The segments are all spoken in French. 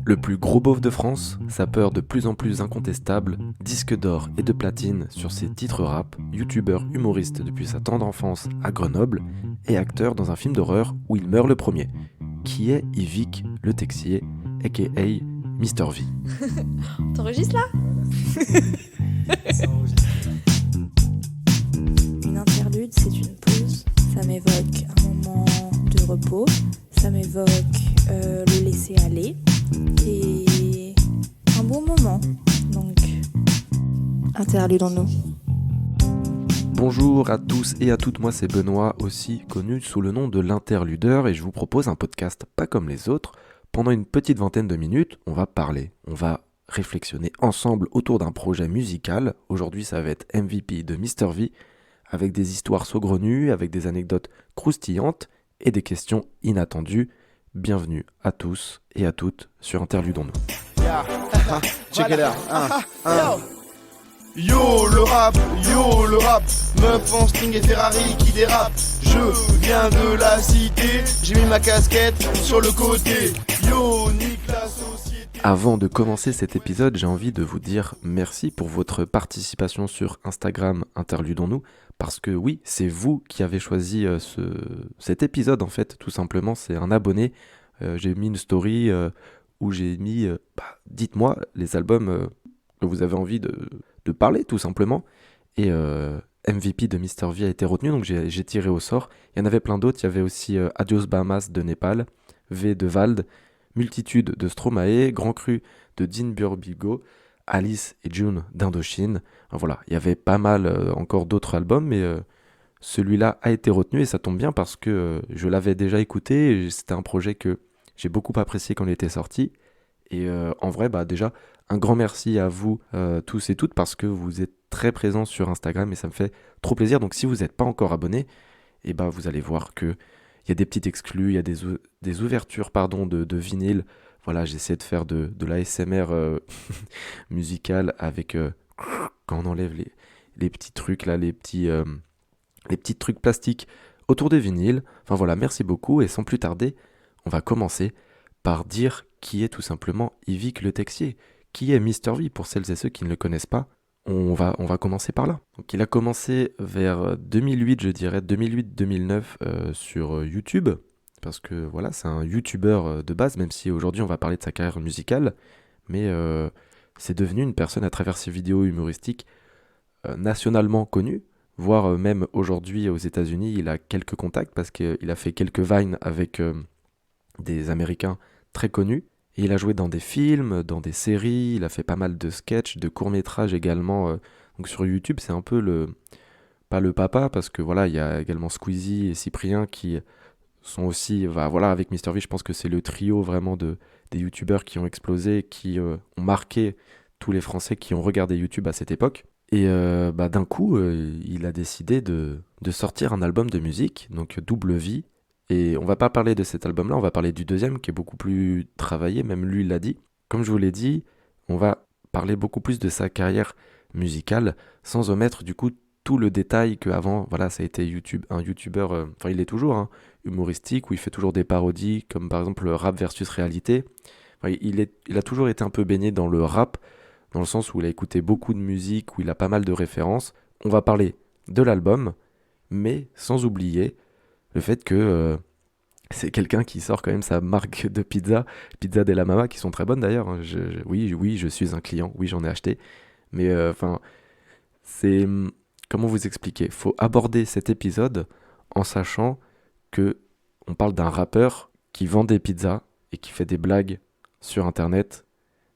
Le plus gros beauf de France, sa peur de plus en plus incontestable, disque d'or et de platine sur ses titres rap, youtubeur humoriste depuis sa tendre enfance à Grenoble et acteur dans un film d'horreur où il meurt le premier. Qui est Yvick Le Texier, aka Mister V? T'enregistres là? Une interlude, c'est une pause. Ça m'évoque un moment de repos. Ça m'évoque le laisser aller. Et un bon moment. Donc, interludons-nous. Bonjour à tous et à toutes, moi c'est Benoît, aussi connu sous le nom de l'interludeur, et je vous propose un podcast pas comme les autres. Pendant une petite vingtaine de minutes, on va parler, on va réflexionner ensemble autour d'un projet musical. Aujourd'hui ça va être MVP de Mister V, avec des histoires saugrenues, avec des anecdotes croustillantes et des questions inattendues. Bienvenue à tous et à toutes sur Interludons-nous. Yeah. Check it out. Yo le rap, meuf en string et Ferrari qui dérape. Je viens de la cité, j'ai mis ma casquette sur le côté. Yo, nique la société. Avant de commencer cet épisode, j'ai envie de vous dire merci pour votre participation sur Instagram Interludons-nous, parce que oui, c'est vous qui avez choisi cet épisode en fait, tout simplement, c'est un abonné. J'ai mis une story où j'ai mis, dites-moi les albums que vous avez envie de parler tout simplement, et MVP de Mister V a été retenu, donc j'ai tiré au sort. Il y en avait plein d'autres, il y avait aussi Adios Bahamas de Népal, V de Vald, Multitude de Stromae, Grand Cru de Dean Burbigo, Alice et June d'Indochine. Enfin, voilà, il y avait pas mal encore d'autres albums, mais celui-là a été retenu et ça tombe bien parce que je l'avais déjà écouté, et c'était un projet que j'ai beaucoup apprécié quand il était sorti. Et en vrai, déjà, un grand merci à vous tous et toutes parce que vous êtes très présents sur Instagram et ça me fait trop plaisir. Donc si vous n'êtes pas encore abonné, vous allez voir que il y a des petites exclus, il y a des ouvertures de vinyle. Voilà, j'essaie de faire de l'ASMR musical avec quand on enlève les petits trucs là, les petits trucs plastiques autour des vinyles. Enfin voilà, merci beaucoup et sans plus tarder, on va commencer par dire qui est tout simplement Yvick Le Texier, qui est Mister V pour celles et ceux qui ne le connaissent pas. On va commencer par là. Donc, il a commencé vers 2008, je dirais, 2008-2009 sur YouTube, parce que voilà, c'est un YouTuber de base, même si aujourd'hui on va parler de sa carrière musicale, mais c'est devenu une personne à travers ses vidéos humoristiques nationalement connue, voire même aujourd'hui aux États-Unis, il a quelques contacts parce qu'il a fait quelques vines avec des Américains très connus. Et il a joué dans des films, dans des séries, il a fait pas mal de sketchs, de courts-métrages également. Donc sur YouTube, c'est un peu pas le papa, parce que voilà, il y a également Squeezie et Cyprien qui sont aussi, voilà, avec Mister V, je pense que c'est le trio vraiment des YouTubeurs qui ont explosé, qui ont marqué tous les Français qui ont regardé YouTube à cette époque. Et d'un coup, il a décidé de sortir un album de musique, donc Double Vie. Et on va pas parler de cet album-là, on va parler du deuxième qui est beaucoup plus travaillé, même lui il l'a dit. Comme je vous l'ai dit, on va parler beaucoup plus de sa carrière musicale, sans omettre du coup tout le détail qu'avant, voilà, ça a été un youtubeur, il est toujours humoristique, où il fait toujours des parodies, comme par exemple le rap versus réalité. Il a toujours été un peu baigné dans le rap, dans le sens où il a écouté beaucoup de musique, où il a pas mal de références. On va parler de l'album, mais sans oublier le fait que c'est quelqu'un qui sort quand même sa marque de Pizza Della Mama, qui sont très bonnes d'ailleurs. Oui, je suis un client, oui, j'en ai acheté. Mais c'est... Comment vous expliquer? Faut aborder cet épisode en sachant que on parle d'un rappeur qui vend des pizzas et qui fait des blagues sur Internet.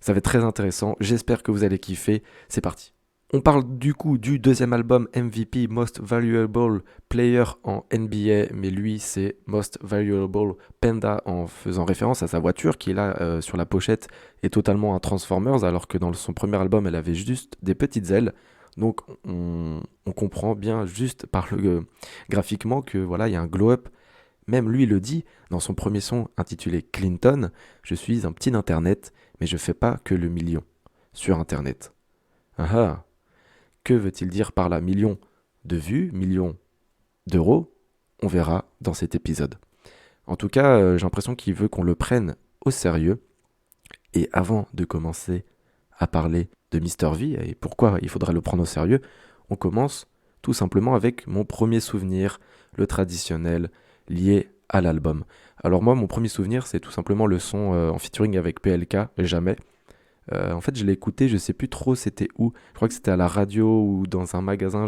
Ça va être très intéressant, j'espère que vous allez kiffer. C'est parti. On parle du coup du deuxième album MVP Most Valuable Player en NBA, mais lui c'est Most Valuable Panda en faisant référence à sa voiture qui est là sur la pochette est totalement un Transformers, alors que dans son premier album elle avait juste des petites ailes. Donc on comprend bien juste par le graphiquement que voilà, il y a un glow-up. Même lui le dit dans son premier son intitulé Clinton, je suis un petit d'internet, mais je fais pas que le million sur internet. Ah ah. Que veut-il dire par là? Millions de vues, millions d'euros? On verra dans cet épisode. En tout cas, j'ai l'impression qu'il veut qu'on le prenne au sérieux. Et avant de commencer à parler de Mister V et pourquoi il faudra le prendre au sérieux, on commence tout simplement avec mon premier souvenir, le traditionnel, lié à l'album. Alors moi, mon premier souvenir, c'est tout simplement le son en featuring avec PLK, Jamais. En fait, je l'ai écouté, je sais plus trop c'était où. Je crois que c'était à la radio ou dans un magasin.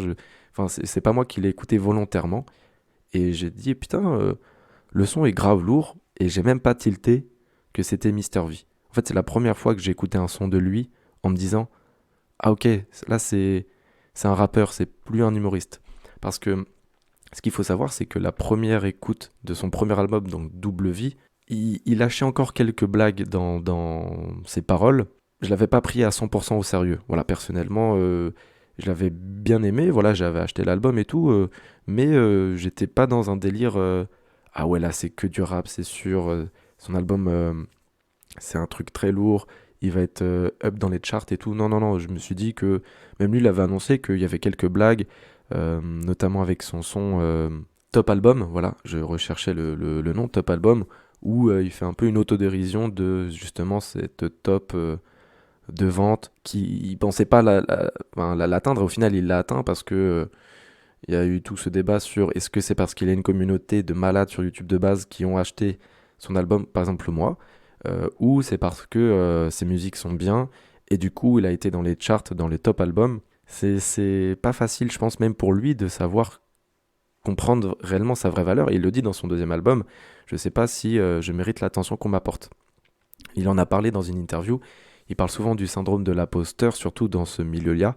Enfin, c'est pas moi qui l'ai écouté volontairement. Et j'ai dit, putain, le son est grave lourd. Et j'ai même pas tilté que c'était Mister V. En fait, c'est la première fois que j'ai écouté un son de lui en me disant, ah ok, là c'est un rappeur, c'est plus un humoriste. Parce que ce qu'il faut savoir, c'est que la première écoute de son premier album, donc Double Vie, il lâchait encore quelques blagues dans ses paroles. Je l'avais pas pris à 100% au sérieux. Voilà, personnellement, je l'avais bien aimé. Voilà, j'avais acheté l'album et tout, mais j'étais pas dans un délire. Ah ouais, là c'est que du rap, c'est sûr. Son album, c'est un truc très lourd. Il va être up dans les charts et tout. Non, non, non. Je me suis dit que même lui, il avait annoncé qu'il y avait quelques blagues, notamment avec son son Top Album. Voilà, je recherchais le nom Top Album où il fait un peu une autodérision de justement cette top de vente qui il pensait pas enfin, l'atteindre. Au final, il l'a atteint parce que il y a eu tout ce débat sur est-ce que c'est parce qu'il y a une communauté de malades sur YouTube de base qui ont acheté son album, par exemple moi, ou c'est parce que ses musiques sont bien et du coup il a été dans les charts, dans les top albums. C'est pas facile, je pense, même pour lui de savoir comprendre réellement sa vraie valeur. Et il le dit dans son deuxième album, je sais pas si je mérite l'attention qu'on m'apporte. Il en a parlé dans une interview, il parle souvent du syndrome de l'imposteur, surtout dans ce milieu-là,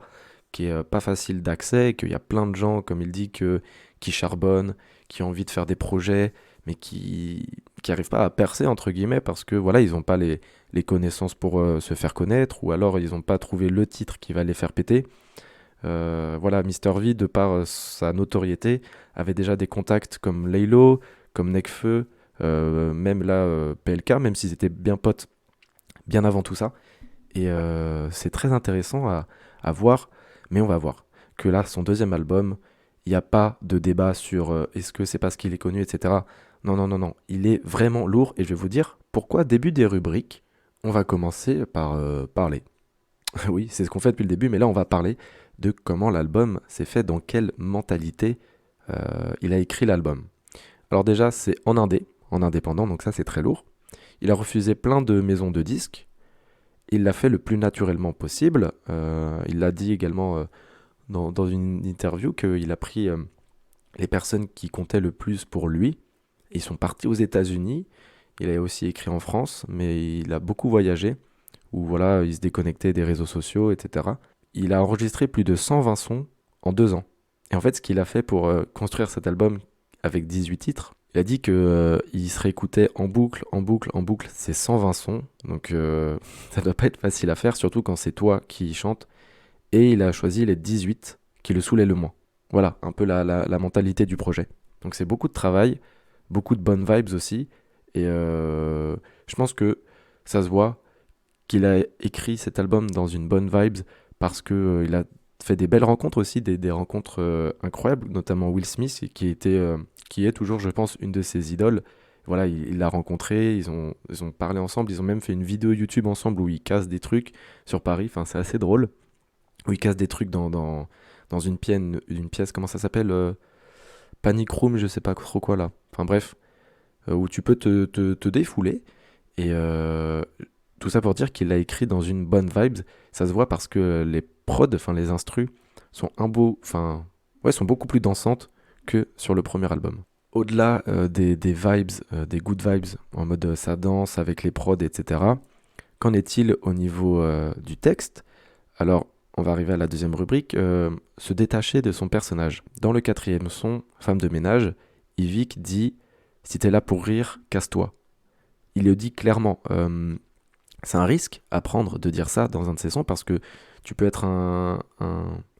qui est pas facile d'accès, qu'il y a plein de gens, comme il dit, qui charbonnent, qui ont envie de faire des projets, mais qui arrivent pas à percer, entre guillemets, parce que voilà, ils n'ont pas les connaissances pour se faire connaître, ou alors ils n'ont pas trouvé le titre qui va les faire péter. Voilà, Mister V, de par sa notoriété, avait déjà des contacts comme Laylo, comme Nekfeu, même là PLK, même s'ils étaient bien potes bien avant tout ça. Et c'est très intéressant à voir, mais on va voir que là, son deuxième album, il n'y a pas de débat sur est-ce que c'est parce qu'il est connu, etc. Non, non, non, non, il est vraiment lourd et je vais vous dire pourquoi. Début des rubriques, on va commencer par parler. Oui, c'est ce qu'on fait depuis le début, mais là, on va parler de comment l'album s'est fait, dans quelle mentalité il a écrit l'album. Alors déjà, c'est en indépendant, donc ça, c'est très lourd. Il a refusé plein de maisons de disques. Il l'a fait le plus naturellement possible. Il l'a dit également dans une interview qu'il a pris les personnes qui comptaient le plus pour lui. Ils sont partis aux États-Unis. Il a aussi écrit en France, mais il a beaucoup voyagé, où voilà, il se déconnectait des réseaux sociaux, etc. Il a enregistré plus de 120 sons en 2 ans. Et en fait, ce qu'il a fait pour construire cet album avec 18 titres, il a dit que il se réécoutait en boucle, en boucle, en boucle ces 120 sons. Donc ça doit pas être facile à faire, surtout quand c'est toi qui chante. Et il a choisi les 18 qui le saoulaient le moins. Voilà, un peu la mentalité du projet. Donc c'est beaucoup de travail, beaucoup de bonnes vibes aussi. Et je pense que ça se voit qu'il a écrit cet album dans une bonne vibes parce que il a fait des belles rencontres aussi, des rencontres incroyables, notamment Will Smith, qui est toujours, je pense, une de ses idoles. Voilà, il l'a rencontré, ils ont parlé ensemble, ils ont même fait une vidéo YouTube ensemble où ils cassent des trucs sur Paris, enfin c'est assez drôle, où ils cassent des trucs dans une pièce, comment ça s'appelle Panic Room, je sais pas trop quoi là. Enfin bref, où tu peux te défouler. Et tout ça pour dire qu'il l'a écrit dans une bonne vibes. Ça se voit parce que les prods, enfin les instrus, sont sont beaucoup plus dansantes que sur le premier album. Au-delà des vibes, des good vibes, en mode ça danse avec les prods, etc. Qu'en est-il au niveau du texte? Alors, on va arriver à la deuxième rubrique, se détacher de son personnage. Dans le quatrième son, Femme de ménage, Yvick dit « Si t'es là pour rire, casse-toi ». Il le dit clairement. C'est un risque à prendre de dire ça dans un de ses sons parce que tu peux être un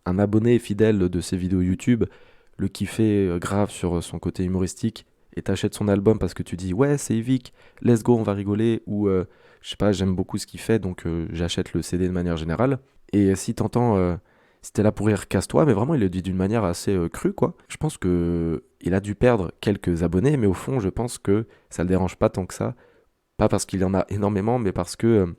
abonné fidèle de ses vidéos YouTube, le kiffer grave sur son côté humoristique et t'achètes son album parce que tu dis ouais c'est Yvick, let's go on va rigoler, ou je sais pas, j'aime beaucoup ce qu'il fait donc j'achète le CD de manière générale. Et si t'entends si t'es là pour rire, casse-toi, mais vraiment il le dit d'une manière assez crue quoi. Je pense que il a dû perdre quelques abonnés, mais au fond je pense que ça le dérange pas tant que ça. Pas parce qu'il y en a énormément, mais parce que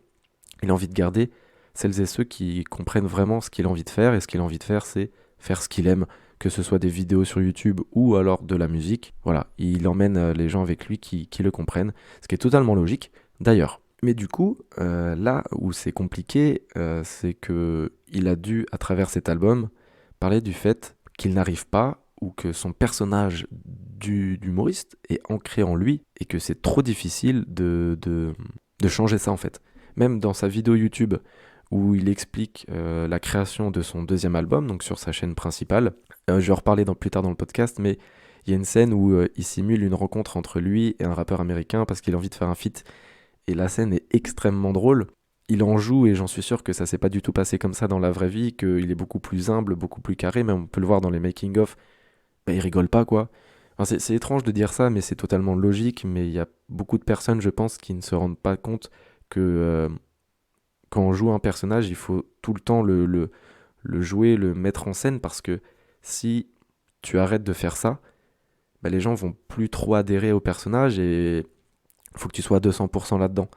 Il a envie de garder celles et ceux qui comprennent vraiment ce qu'il a envie de faire, et ce qu'il a envie de faire, c'est faire ce qu'il aime, que ce soit des vidéos sur YouTube ou alors de la musique. Voilà, il emmène les gens avec lui qui le comprennent, ce qui est totalement logique d'ailleurs. Mais du coup, là où c'est compliqué, c'est que il a dû, à travers cet album, parler du fait qu'il n'arrive pas, ou que son personnage d'humoriste est ancré en lui, et que c'est trop difficile de changer ça en fait. Même dans sa vidéo YouTube, où il explique la création de son deuxième album, donc sur sa chaîne principale, je vais en reparler plus tard dans le podcast, mais il y a une scène où il simule une rencontre entre lui et un rappeur américain, parce qu'il a envie de faire un feat, et la scène est extrêmement drôle. Il en joue, et j'en suis sûr que ça s'est pas du tout passé comme ça dans la vraie vie, qu'il est beaucoup plus humble, beaucoup plus carré, même on peut le voir dans les making-of, il rigole pas quoi. Enfin, c'est étrange de dire ça, mais c'est totalement logique, mais il y a beaucoup de personnes, je pense, qui ne se rendent pas compte que quand on joue un personnage, il faut tout le temps le jouer, le mettre en scène, parce que si tu arrêtes de faire ça, les gens vont plus trop adhérer au personnage, et il faut que tu sois à 200% là-dedans.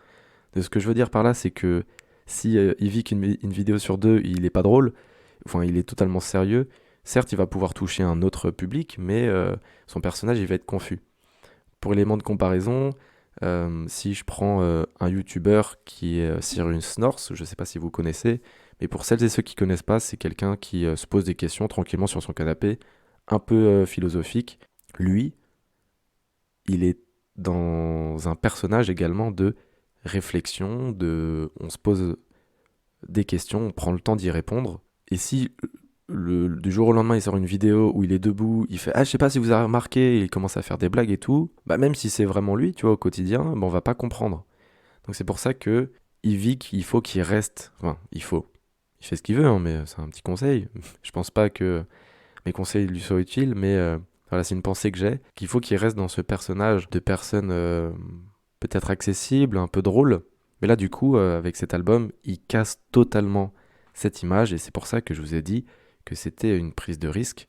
De ce que je veux dire par là, c'est que si Yvick, une vidéo sur 2, il est pas drôle, enfin il est totalement sérieux, certes il va pouvoir toucher un autre public, mais son personnage il va être confus. Pour élément de comparaison, si je prends un youtubeur qui est Cyrus North, je sais pas si vous connaissez, mais pour celles et ceux qui connaissent pas, c'est quelqu'un qui se pose des questions tranquillement sur son canapé, un peu philosophique. Lui, il est dans un personnage également de réflexion, on se pose des questions, on prend le temps d'y répondre, et si du jour au lendemain il sort une vidéo où il est debout, il fait « Ah, je sais pas si vous avez remarqué », et il commence à faire des blagues et tout, même si c'est vraiment lui, tu vois, au quotidien, on va pas comprendre. Donc c'est pour ça que Yvick, il faut qu'il reste, il fait ce qu'il veut, mais c'est un petit conseil, je pense pas que mes conseils lui soient utiles, mais voilà, c'est une pensée que j'ai, qu'il faut qu'il reste dans ce personnage de personne peut-être accessible, un peu drôle, mais là du coup, avec cet album, il casse totalement cette image, et c'est pour ça que je vous ai dit que c'était une prise de risque.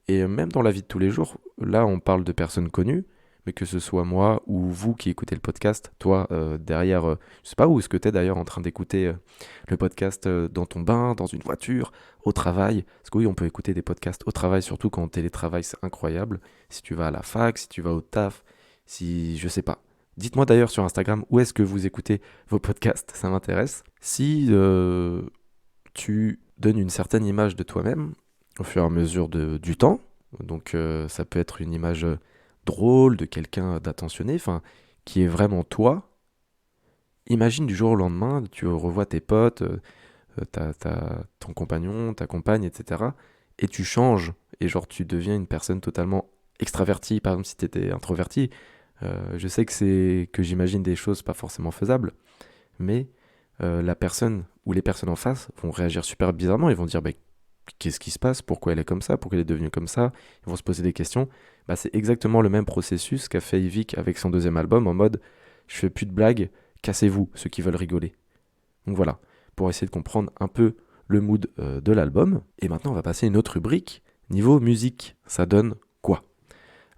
Et même dans la vie de tous les jours, là on parle de personnes connues, mais que ce soit moi ou vous qui écoutez le podcast, toi derrière, je sais pas où est-ce que t'es d'ailleurs en train d'écouter le podcast, dans ton bain, dans une voiture, au travail, parce que oui, on peut écouter des podcasts au travail, surtout quand on télétravaille, c'est incroyable. Si tu vas à la fac, si tu vas au taf, si je sais pas. Dites-moi d'ailleurs sur Instagram où est-ce que vous écoutez vos podcasts, ça m'intéresse. Si tu donnes une certaine image de toi-même au fur et à mesure du temps, donc ça peut être une image drôle de quelqu'un d'attentionné, qui est vraiment toi. Imagine du jour au lendemain, tu revois tes potes, ton compagnon, ta compagne, etc. Et tu changes, et genre tu deviens une personne totalement extravertie, par exemple si tu étais introverti. Je sais que j'imagine des choses pas forcément faisables, mais la personne ou les personnes en face vont réagir super bizarrement, ils vont dire qu'est-ce qui se passe, pourquoi elle est comme ça, pourquoi elle est devenue comme ça, ils vont se poser des questions. C'est exactement le même processus qu'a fait Yvick avec son deuxième album, en mode je fais plus de blagues, cassez-vous ceux qui veulent rigoler. Donc voilà, pour essayer de comprendre un peu le mood de l'album. Et maintenant on va passer à une autre rubrique, niveau musique, ça donne quoi?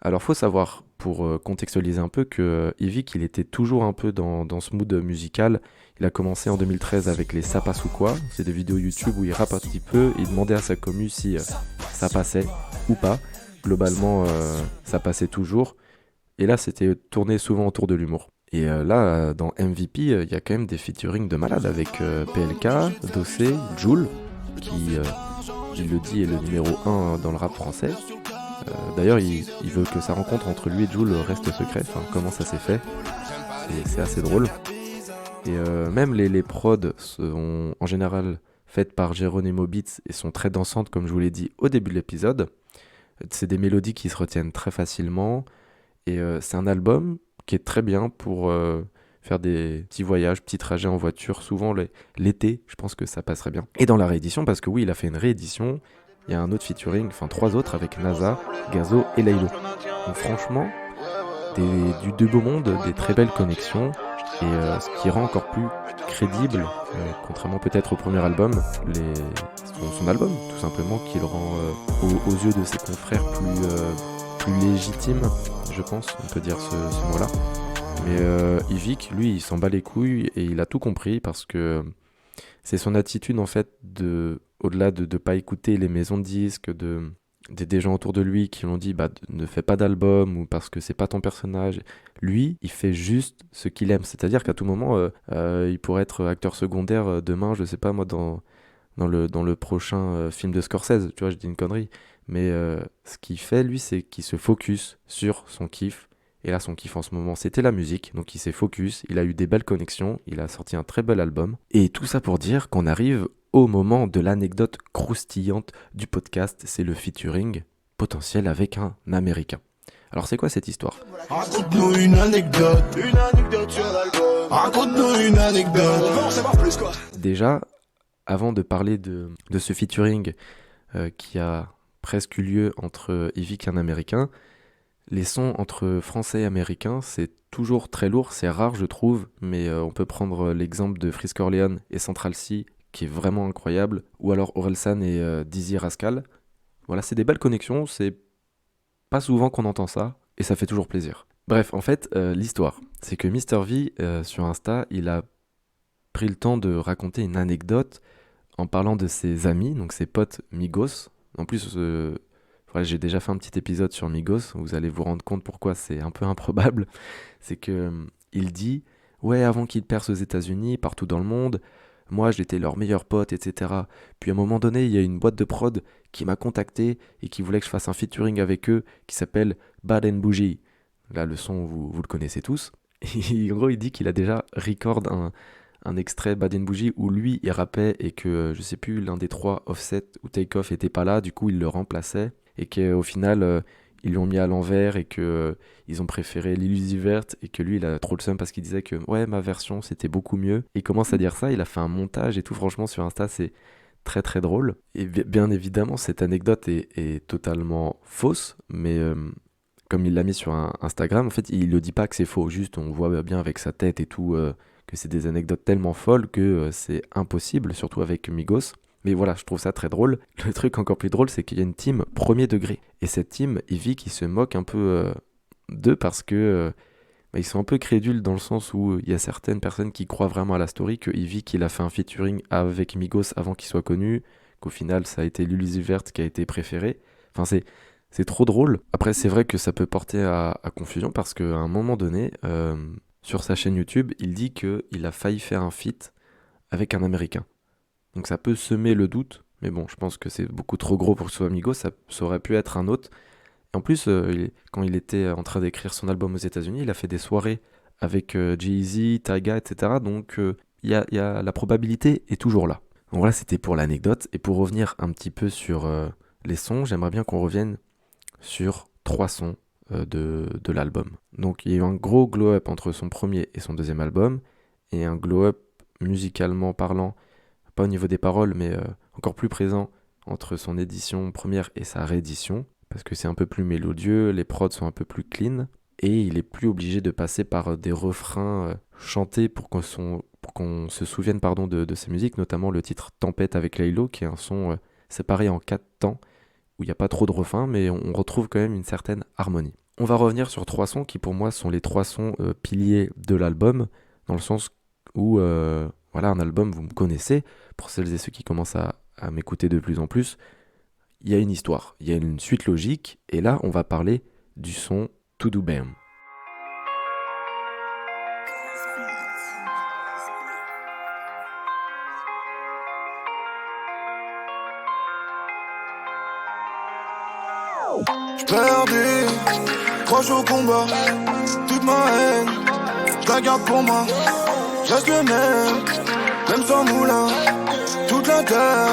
Alors faut savoir, pour contextualiser un peu, que Yvick il était toujours un peu dans ce mood musical. Il a commencé en 2013 avec les Ça passe ou quoi, c'est des vidéos YouTube où il rappe un petit peu, il demandait à sa commu si ça passait ou pas. Globalement ça passait toujours, et là c'était tourné souvent autour de l'humour. Et là dans MVP il y a quand même des featuring de malade avec PLK, Dossé, Jul, qui il le dit est le numéro 1 dans le rap français. D'ailleurs il veut que sa rencontre entre lui et Jul reste secrète, comment ça s'est fait, c'est assez drôle. Et même les prods sont en général faites par Geronimo Beats et sont très dansantes, comme je vous l'ai dit au début de l'épisode. C'est des mélodies qui se retiennent très facilement, et c'est un album qui est très bien pour faire des petits voyages, petits trajets en voiture, souvent l'été, je pense que ça passerait bien. Et dans la réédition, parce que oui, il a fait une réédition, il y a un autre featuring, 3 autres avec NASA, Gazo et Laylo. Donc franchement, du deux beaux mondes, des très belles connexions, et ce qui rend encore plus crédible, contrairement peut-être au premier album, son album, tout simplement, qui le rend aux yeux de ses confrères plus légitime, je pense, on peut dire ce mot-là. Mais Yvick, lui, il s'en bat les couilles, et il a tout compris, parce que c'est son attitude en fait au-delà de pas écouter les maisons de disques, des gens autour de lui qui lui ont dit ne fais pas d'album ou parce que c'est pas ton personnage. Lui, il fait juste ce qu'il aime. C'est-à-dire qu'à tout moment, il pourrait être acteur secondaire demain, je sais pas moi, dans le prochain film de Scorsese. Tu vois, je dis une connerie. Mais ce qu'il fait, lui, c'est qu'il se focus sur son kiff. Et là, son kiff en ce moment, c'était la musique. Donc il s'est focus, il a eu des belles connexions, il a sorti un très bel album. Et tout ça pour dire qu'on arrive au moment de l'anecdote croustillante du podcast, c'est le featuring potentiel avec un Américain. Alors c'est quoi cette histoire ? Raconte-nous une anecdote sur l'album. Raconte-nous une anecdote. On veut en savoir plus quoi. Déjà, avant de parler de ce featuring qui a presque eu lieu entre Yvick et un Américain, les sons entre français et américains, c'est toujours très lourd, c'est rare je trouve, mais on peut prendre l'exemple de Frisk Orleans et Central C, qui est vraiment incroyable, ou alors Orelsan et Dizzy Rascal. Voilà, c'est des belles connexions, c'est pas souvent qu'on entend ça, et ça fait toujours plaisir. Bref, en fait, l'histoire, c'est que Mr V, sur Insta, il a pris le temps de raconter une anecdote en parlant de ses amis, donc ses potes Migos. En plus, voilà, j'ai déjà fait un petit épisode sur Migos, vous allez vous rendre compte pourquoi c'est un peu improbable. C'est que il dit, ouais, avant qu'ils percent aux États-Unis, partout dans le monde, moi j'étais leur meilleur pote, etc. Puis à un moment donné, il y a une boîte de prod qui m'a contacté et qui voulait que je fasse un featuring avec eux qui s'appelle Bad and Bougie. Là, le son, vous le connaissez tous. Et en gros, il dit qu'il a déjà record un extrait Bad and Bougie où lui il rappait et que je sais plus, l'un des trois, Offset ou Takeoff, était pas là, du coup il le remplaçait et qu'au final ils lui ont mis à l'envers et que ils ont préféré l'Illusie Verte et que lui il a trop le seum parce qu'il disait que ouais, ma version c'était beaucoup mieux. Et il commence à dire ça, il a fait un montage et tout, franchement sur Insta c'est très très drôle. Et bien évidemment cette anecdote est totalement fausse, mais comme il l'a mis sur Instagram, en fait il le dit pas que c'est faux, juste on voit bien avec sa tête et tout que c'est des anecdotes tellement folles que c'est impossible, surtout avec Migos. Mais voilà, je trouve ça très drôle. Le truc encore plus drôle, c'est qu'il y a une team premier degré. Et cette team, Yvick, qui se moque un peu d'eux parce que ils sont un peu crédules dans le sens où il y a certaines personnes qui croient vraiment à la story que Yvick, il a fait un featuring avec Migos avant qu'il soit connu, qu'au final, ça a été l'Illusie Verte qui a été préférée. Enfin, c'est trop drôle. Après, c'est vrai que ça peut porter à confusion parce qu'à un moment donné, sur sa chaîne YouTube, il dit qu'il a failli faire un feat avec un Américain. Donc ça peut semer le doute, mais bon, je pense que c'est beaucoup trop gros pour que ce soit Migos, ça aurait pu être un autre. Et en plus, quand il était en train d'écrire son album aux États-Unis, il a fait des soirées avec Jay-Z, Tyga, etc. Donc la probabilité est toujours là. Donc voilà, c'était pour l'anecdote. Et pour revenir un petit peu sur les sons, j'aimerais bien qu'on revienne sur 3 sons de l'album. Donc il y a eu un gros glow-up entre son premier et son deuxième album, et un glow-up musicalement parlant, pas au niveau des paroles, mais encore plus présent entre son édition première et sa réédition, parce que c'est un peu plus mélodieux, les prods sont un peu plus clean, et il est plus obligé de passer par des refrains chantés pour qu'on se souvienne de ses musiques, notamment le titre Tempête avec Laylo, qui est un son séparé en 4 temps, où il n'y a pas trop de refrains, mais on retrouve quand même une certaine harmonie. On va revenir sur 3 sons qui pour moi sont les 3 sons piliers de l'album, dans le sens où voilà, un album, vous me connaissez, pour celles et ceux qui commencent à m'écouter de plus en plus, il y a une histoire, il y a une suite logique, et là on va parler du son To Do Bam. Perdu, moi je suis au combat, toute ma haine, je la garde pour moi, je reste le même sans moulin, toute la terre,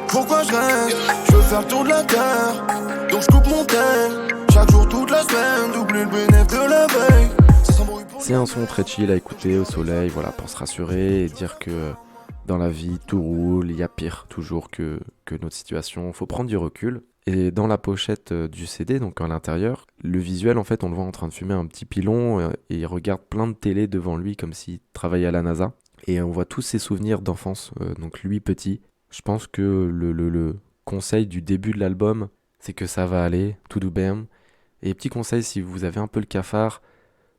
pourquoi je reste, je veux faire le tour de la terre, donc je coupe mon tel, chaque jour toute la semaine, doubler le bénéfice de la veille. C'est un son très chill à écouter au soleil, voilà, pour se rassurer et dire que dans la vie tout roule, il y a pire toujours que notre situation, faut prendre du recul. Et dans la pochette du CD, donc à l'intérieur, le visuel, en fait, on le voit en train de fumer un petit pilon et il regarde plein de télé devant lui comme s'il travaillait à la NASA. Et on voit tous ses souvenirs d'enfance, donc lui petit. Je pense que le conseil du début de l'album, c'est que ça va aller, To Do Bam. Et petit conseil, si vous avez un peu le cafard,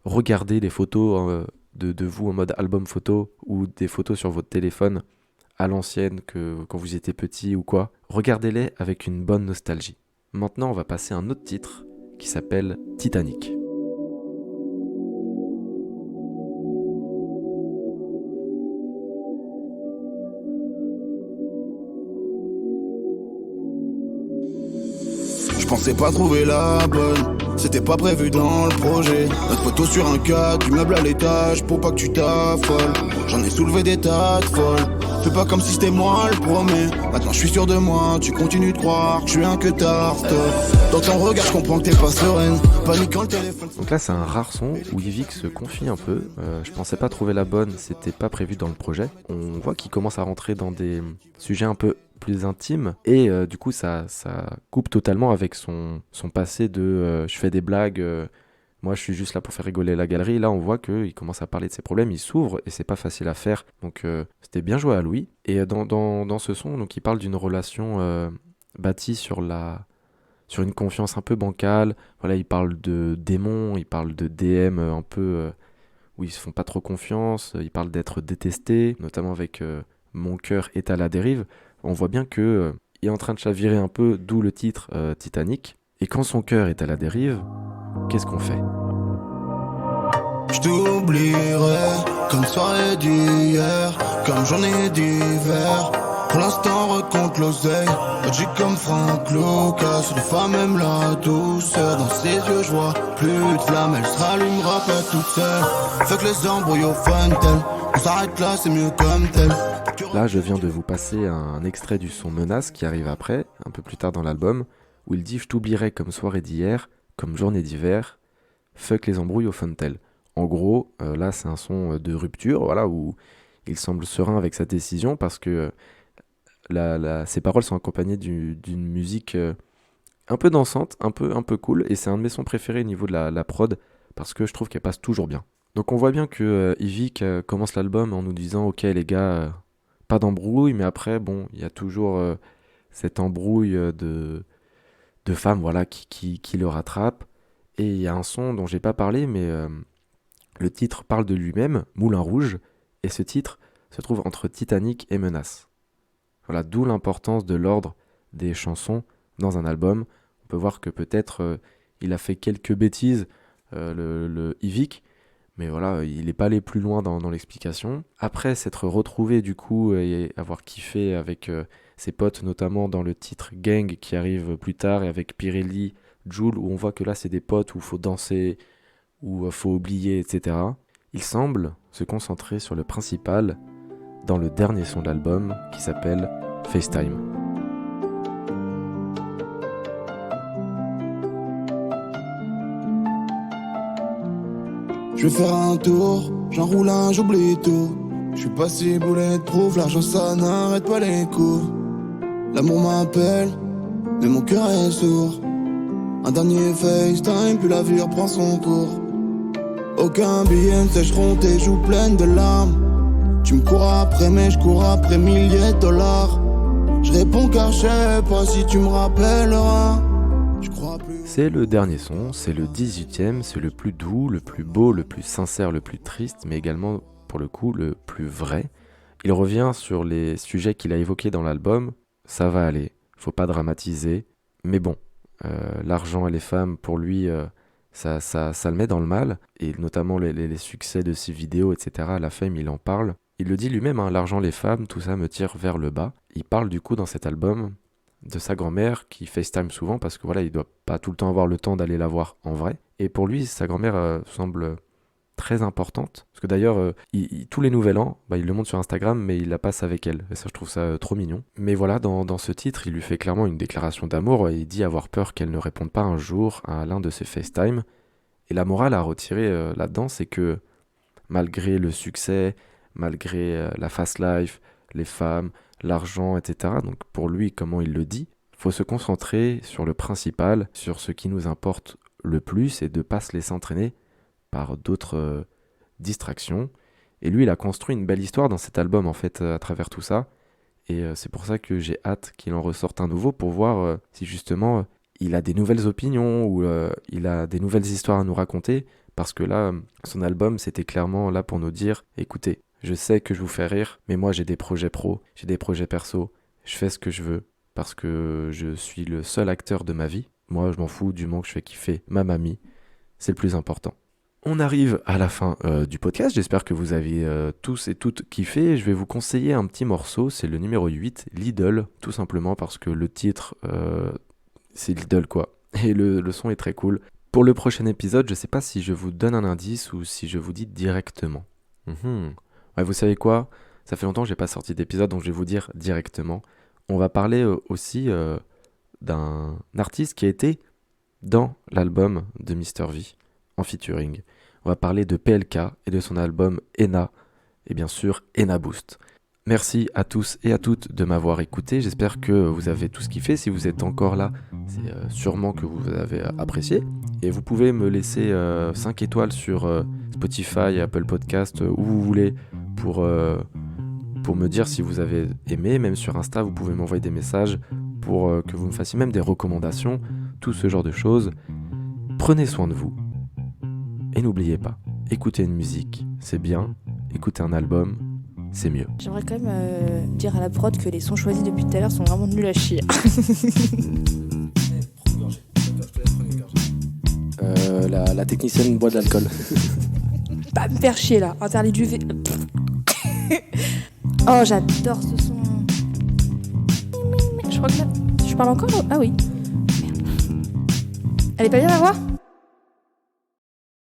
regardez des photos de vous en mode album photo ou des photos sur votre téléphone à l'ancienne que quand vous étiez petit ou quoi, regardez-les avec une bonne nostalgie. Maintenant, on va passer à un autre titre qui s'appelle Titanic. Je pensais pas trouver la bonne, c'était pas prévu dans le projet. Notre photo sur un cadre, du meuble à l'étage pour pas que tu t'affoles. J'en ai soulevé des tas de folles. Fais pas comme si c'était moi le premier. Maintenant je suis sûr de moi, tu continues de croire que je suis un que tard. Dans ton regard, je comprends que t'es pas sereine. Paniquant le téléphone. Donc là, c'est un rare son où Yvick se confie un peu. Je pensais pas trouver la bonne, c'était pas prévu dans le projet. On voit qu'il commence à rentrer dans des sujets un peu plus intimes et du coup, ça coupe totalement avec son passé de je fais des blagues. Moi, je suis juste là pour faire rigoler la galerie. Là, on voit qu'il commence à parler de ses problèmes, il s'ouvre et c'est pas facile à faire. Donc, c'était bien joué à Louis. Et dans ce son, donc, il parle d'une relation bâtie sur une confiance un peu bancale. Voilà, il parle de démons, il parle de DM un peu où ils se font pas trop confiance. Il parle d'être détesté, notamment avec Mon cœur est à la dérive. On voit bien que il est en train de chavirer un peu, d'où le titre Titanic. Et quand son cœur est à la dérive, qu'est-ce qu'on fait ? Je t'oublierai comme soirée d'hier, comme journée d'hiver. Pour l'instant, recompte l'oseille. Magique comme Frank Lucas. Les femmes aiment la douceur. Dans ses yeux, je vois plus de flammes. Elle se rallumera pas toute seule. Fait que les embrouilles au Funtel. On s'arrête là, c'est mieux comme tel. Là, je viens de vous passer un extrait du son Menace qui arrive après, un peu plus tard dans l'album, où il dit « Je t'oublierai comme soirée d'hier, comme journée d'hiver, fuck les embrouilles au Funtel ». En gros, là, c'est un son de rupture, voilà, où il semble serein avec sa décision parce que ses paroles sont accompagnées d'une musique un peu dansante, un peu cool, et c'est un de mes sons préférés au niveau de la prod parce que je trouve qu'elle passe toujours bien. Donc on voit bien que Yvick commence l'album en nous disant « Ok les gars, pas d'embrouille », mais après, bon, il y a toujours cette embrouille de femmes voilà, qui le rattrape. Et il y a un son dont j'ai pas parlé, mais le titre parle de lui-même, Moulin Rouge, et ce titre se trouve entre Titanic et Menace. Voilà, d'où l'importance de l'ordre des chansons dans un album. On peut voir que peut-être il a fait quelques bêtises, le Yvick, mais voilà, il n'est pas allé plus loin dans l'explication. Après s'être retrouvé du coup et avoir kiffé avec ses potes, notamment dans le titre Gang qui arrive plus tard, et avec Pirelli, Jul, où on voit que là c'est des potes où il faut danser, où il faut oublier, etc. Il semble se concentrer sur le principal dans le dernier son de l'album qui s'appelle FaceTime. Je vais faire un tour, j'enroule un, j'oublie tout. Je suis pas si boulet de prouve, l'argent ça n'arrête pas les coups. L'amour m'appelle, mais mon cœur est sourd. Un dernier FaceTime, puis la vie reprend son cours. Aucun billet ne sécheront tes joues pleines de larmes. Tu me cours après, mais je cours après milliers de dollars. Je réponds car je sais pas si tu me rappelleras. C'est le dernier son, c'est le 18e, c'est le plus doux, le plus beau, le plus sincère, le plus triste, mais également, pour le coup, le plus vrai. Il revient sur les sujets qu'il a évoqués dans l'album. Ça va aller, faut pas dramatiser, mais bon, l'argent et les femmes, pour lui, ça le met dans le mal, et notamment les succès de ses vidéos, etc., la fame, il en parle. Il le dit lui-même, hein, l'argent, les femmes, tout ça me tire vers le bas. Il parle du coup dans cet album de sa grand-mère qui FaceTime souvent parce que voilà, il doit pas tout le temps avoir le temps d'aller la voir en vrai. Et pour lui, sa grand-mère semble très importante. Parce que d'ailleurs, tous les nouvel an, il le montre sur Instagram, mais il la passe avec elle. Et ça, je trouve ça trop mignon. Mais voilà, dans ce titre, il lui fait clairement une déclaration d'amour et il dit avoir peur qu'elle ne réponde pas un jour à l'un de ses FaceTime. Et la morale à retirer là-dedans, c'est que malgré le succès, malgré la fast life, les femmes, l'argent, etc. Donc pour lui, comment il le dit, il faut se concentrer sur le principal, sur ce qui nous importe le plus et de ne pas se laisser entraîner par d'autres distractions. Et lui, il a construit une belle histoire dans cet album en fait à travers tout ça. Et c'est pour ça que j'ai hâte qu'il en ressorte un nouveau pour voir si justement il a des nouvelles opinions ou il a des nouvelles histoires à nous raconter. Parce que là, son album, c'était clairement là pour nous dire, écoutez, Je sais que je vous fais rire, mais moi j'ai des projets pro, j'ai des projets perso, je fais ce que je veux parce que je suis le seul acteur de ma vie. Moi je m'en fous du moment que je fais kiffer ma mamie, c'est le plus important. On arrive à la fin du podcast, j'espère que vous avez tous et toutes kiffé. Je vais vous conseiller un petit morceau, c'est le numéro 8, Lidl, tout simplement parce que le titre, c'est Lidl quoi. Et le son est très cool. Pour le prochain épisode, je sais pas si je vous donne un indice ou si je vous dis directement. Ouais, vous savez quoi ? Ça fait longtemps que j'ai pas sorti d'épisode, donc je vais vous dire directement. On va parler aussi d'un artiste qui a été dans l'album de Mr V, en featuring. On va parler de PLK et de son album Ena, et bien sûr Ena Boost. Merci à tous et à toutes de m'avoir écouté, j'espère que vous avez tout kiffé. Si vous êtes encore là, c'est sûrement que vous avez apprécié. Et vous pouvez me laisser 5 étoiles sur Spotify, Apple Podcast, où vous voulez, pour me dire si vous avez aimé. Même sur Insta, vous pouvez m'envoyer des messages pour que vous me fassiez même des recommandations, tout ce genre de choses. Prenez soin de vous. Et n'oubliez pas, écouter une musique, c'est bien. Écouter un album, c'est mieux. J'aimerais quand même dire à la prod que les sons choisis depuis tout à l'heure sont vraiment nuls à chier. La technicienne boit de l'alcool. Pas me faire chier là, interdit du V. Oh, j'adore ce son. Je crois que là. Je parle encore ? Ah oui. Merde. Elle est pas bien à voir ?